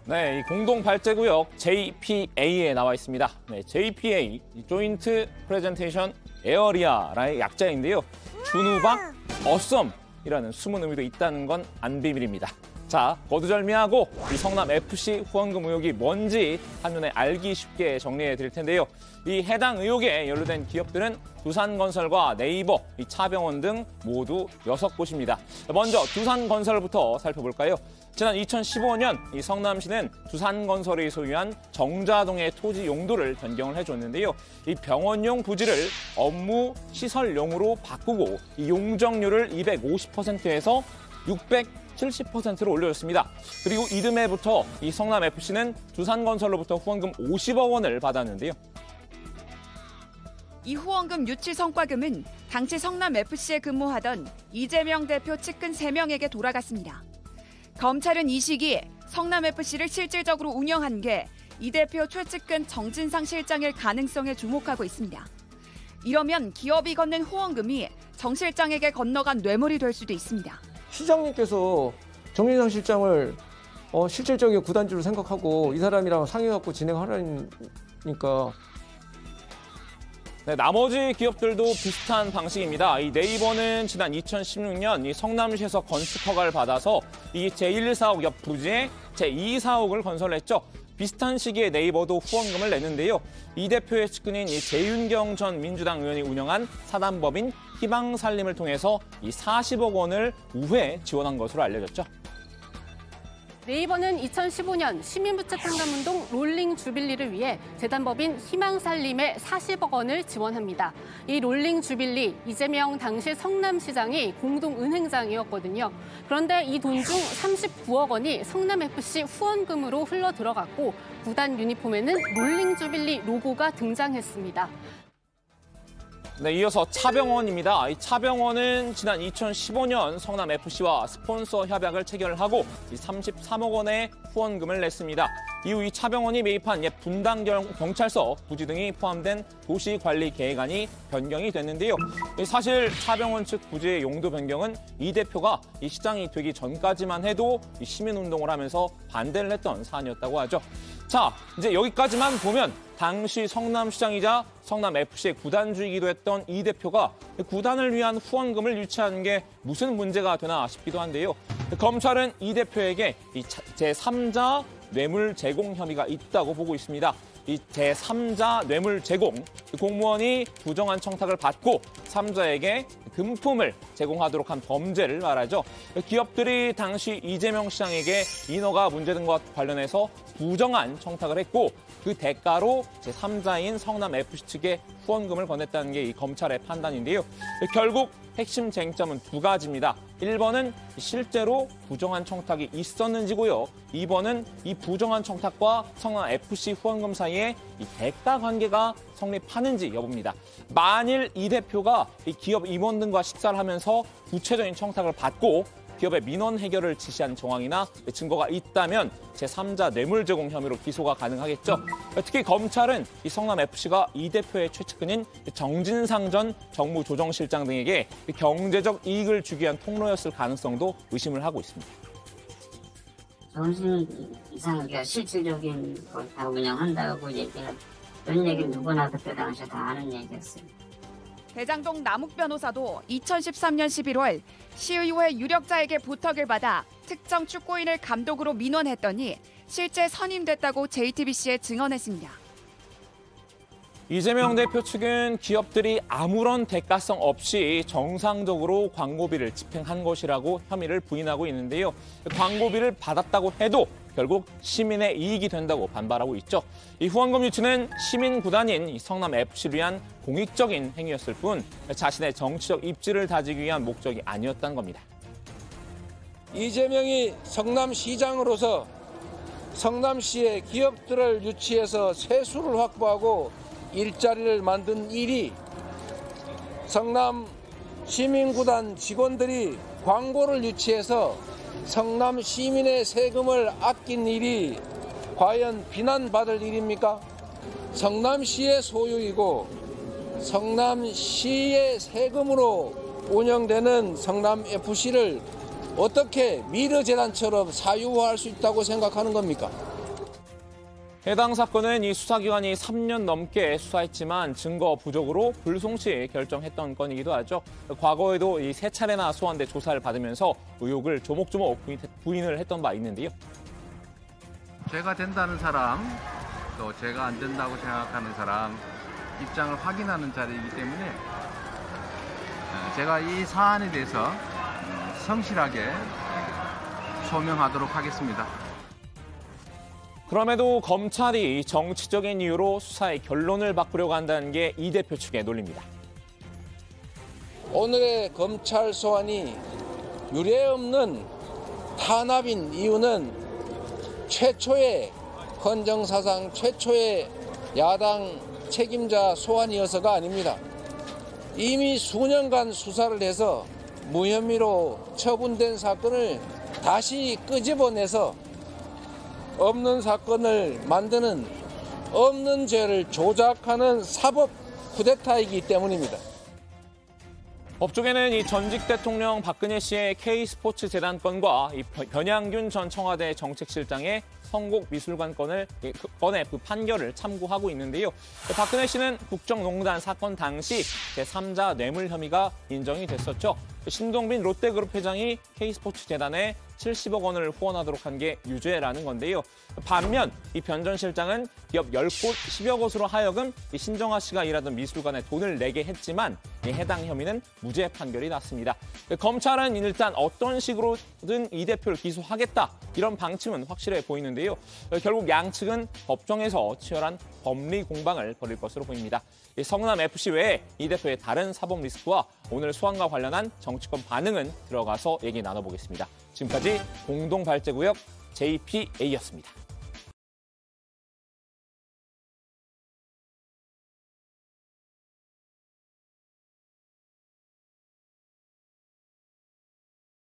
네, 이 공동 발제구역 JPA에 나와 있습니다. 네, JPA, 조인트 프레젠테이션 에어리아라의 약자인데요. 준우박 어썸이라는 숨은 의미도 있다는 건 안 비밀입니다. 자, 거두절미하고 이 성남FC 후원금 의혹이 뭔지 한눈에 알기 쉽게 정리해 드릴 텐데요. 이 해당 의혹에 연루된 기업들은 두산건설과 네이버, 이 차병원 등 모두 6곳입니다. 먼저 두산건설부터 살펴볼까요? 지난 2015년 이 성남시는 두산건설이 소유한 정자동의 토지 용도를 변경을 해줬는데요. 이 병원용 부지를 업무 시설용으로 바꾸고 이 용적률을 250%에서 670%로 올려줬습니다. 그리고 이듬해부터 이 성남FC는 두산건설로부터 후원금 50억 원을 받았는데요. 이 후원금 유치 성과금은 당시 성남FC에 근무하던 이재명 대표 측근 3명에게 돌아갔습니다. 검찰은 이 시기 성남FC를 실질적으로 운영한 게 이 대표 최측근 정진상 실장일 가능성에 주목하고 있습니다. 이러면 기업이 걷는 후원금이 정 실장에게 건너간 뇌물이 될 수도 있습니다. 시장님께서 정진상 실장을 실질적인 구단주로 생각하고 이 사람이랑 상의해갖고 진행하라니까. 네, 나머지 기업들도 비슷한 방식입니다. 이 네이버는 지난 2016년 이 성남시에서 건축 허가를 받아서 이 제1사옥 옆 부지에 제2사옥을 건설했죠. 비슷한 시기에 네이버도 후원금을 냈는데요. 이 대표의 측근인 이 재윤경 전 민주당 의원이 운영한 사단법인 희망살림을 통해서 이 40억 원을 우회 지원한 것으로 알려졌죠. 네이버는 2015년 시민부채 탕감운동 롤링 주빌리를 위해 재단법인 희망살림에 40억 원을 지원합니다. 이 롤링 주빌리, 이재명 당시 성남시장이 공동은행장이었거든요. 그런데 이 돈 중 39억 원이 성남FC 후원금으로 흘러 들어갔고 구단 유니폼에는 롤링 주빌리 로고가 등장했습니다. 네, 이어서 차병원입니다. 이 차병원은 지난 2015년 성남FC와 스폰서 협약을 체결하고 33억 원의 후원금을 냈습니다. 이후 이 차병원이 매입한 옛 분당경찰서 부지 등이 포함된 도시관리계획안이 변경이 됐는데요. 사실 차병원 측 부지의 용도 변경은 이 대표가 이 시장이 되기 전까지만 해도 이 시민운동을 하면서 반대를 했던 사안이었다고 하죠. 자, 이제 여기까지만 보면 당시 성남시장이자 성남FC의 구단주이기도 했던 이 대표가 구단을 위한 후원금을 유치하는 게 무슨 문제가 되나 싶기도 한데요. 검찰은 이 대표에게 이 제3자 뇌물 제공 혐의가 있다고 보고 있습니다. 이 제3자 뇌물 제공, 공무원이 부정한 청탁을 받고 3자에게 금품을 제공하도록 한 범죄를 말하죠. 기업들이 당시 이재명 시장에게 인허가 문제된 것 관련해서 부정한 청탁을 했고 그 대가로 제3자인 성남FC 측에 후원금을 건넸다는 게 이 검찰의 판단인데요. 결국 핵심 쟁점은 두 가지입니다. 1번은 실제로 부정한 청탁이 있었는지고요. 2번은 이 부정한 청탁과 성남FC 후원금 사이에 이 대가 관계가 성립하는지 여부입니다. 만일 이 대표가 이 기업 임원 등과 식사를 하면서 구체적인 청탁을 받고 기업의 민원 해결을 지시한 정황이나 증거가 있다면 제3자 뇌물 제공 혐의로 기소가 가능하겠죠. 특히 검찰은 이 성남FC가 이 대표의 최측근인 정진상 전 정무조정실장 등에게 경제적 이익을 주기 위한 통로였을 가능성도 의심을 하고 있습니다. 정신 이상하게 실질적인 걸 다 운영한다고 얘기는 그런 얘기 누구나 그때 당시에 다 하는 얘기였어요. 대장동 남욱 변호사도 2013년 11월 시의회 유력자에게 부탁을 받아 특정 축구인을 감독으로 민원했더니 실제 선임됐다고 JTBC에 증언했습니다. 이재명 대표 측은 기업들이 아무런 대가성 없이 정상적으로 광고비를 집행한 것이라고 혐의를 부인하고 있는데요. 광고비를 받았다고 해도 결국 시민의 이익이 된다고 반발하고 있죠. 이 후원금 유치는 시민구단인 성남FC를 위한 공익적인 행위였을 뿐 자신의 정치적 입지를 다지기 위한 목적이 아니었다는 겁니다. 이재명이 성남시장으로서 성남시의 기업들을 유치해서 세수를 확보하고 일자리를 만든 일이 성남 시민구단 직원들이 광고를 유치해서 성남 시민의 세금을 아낀 일이 과연 비난받을 일입니까? 성남시의 소유이고 성남시의 세금으로 운영되는 성남FC를 어떻게 미르재단처럼 사유화할 수 있다고 생각하는 겁니까? 해당 사건은 이 수사기관이 3년 넘게 수사했지만 증거 부족으로 불송치 결정했던 건이기도 하죠. 과거에도 이 3차례나 소환돼 조사를 받으면서 의혹을 조목조목 부인을 했던 바 있는데요. 죄가 된다는 사람, 또 죄가 안 된다고 생각하는 사람 입장을 확인하는 자리이기 때문에 제가 이 사안에 대해서 성실하게 소명하도록 하겠습니다. 그럼에도 검찰이 정치적인 이유로 수사의 결론을 바꾸려고 한다는 게 이 대표 측의 논리입니다. 오늘의 검찰 소환이 유례없는 탄압인 이유는 최초의 헌정사상 최초의 야당 책임자 소환이어서가 아닙니다. 이미 수년간 수사를 해서 무혐의로 처분된 사건을 다시 끄집어내서 없는 사건을 만드는 없는 죄를 조작하는 사법 쿠데타이기 때문입니다. 법조계는 이 전직 대통령 박근혜 씨의 K스포츠 재단 건과 이 변양균 전 청와대 정책실장의 성곡미술관 건의 그 판결을 참고하고 있는데요. 박근혜 씨는 국정농단 사건 당시 제3자 뇌물 혐의가 인정이 됐었죠. 신동빈 롯데그룹 회장이 K스포츠 재단에 70억 원을 후원하도록 한 게 유죄라는 건데요. 반면 이 변 전 실장은 기업 10곳 10여 곳으로 하여금 이 신정아 씨가 일하던 미술관에 돈을 내게 했지만 이 해당 혐의는 무죄 판결이 났습니다. 검찰은 일단 어떤 식으로든 이 대표를 기소하겠다 이런 방침은 확실해 보이는데요. 결국 양측은 법정에서 치열한 법리 공방을 벌일 것으로 보입니다. 성남FC 외에 이 대표의 다른 사법 리스크와 오늘 소환과 관련한 정치권 반응은 들어가서 얘기 나눠보겠습니다. 지금까지 공동발제구역 JPA였습니다.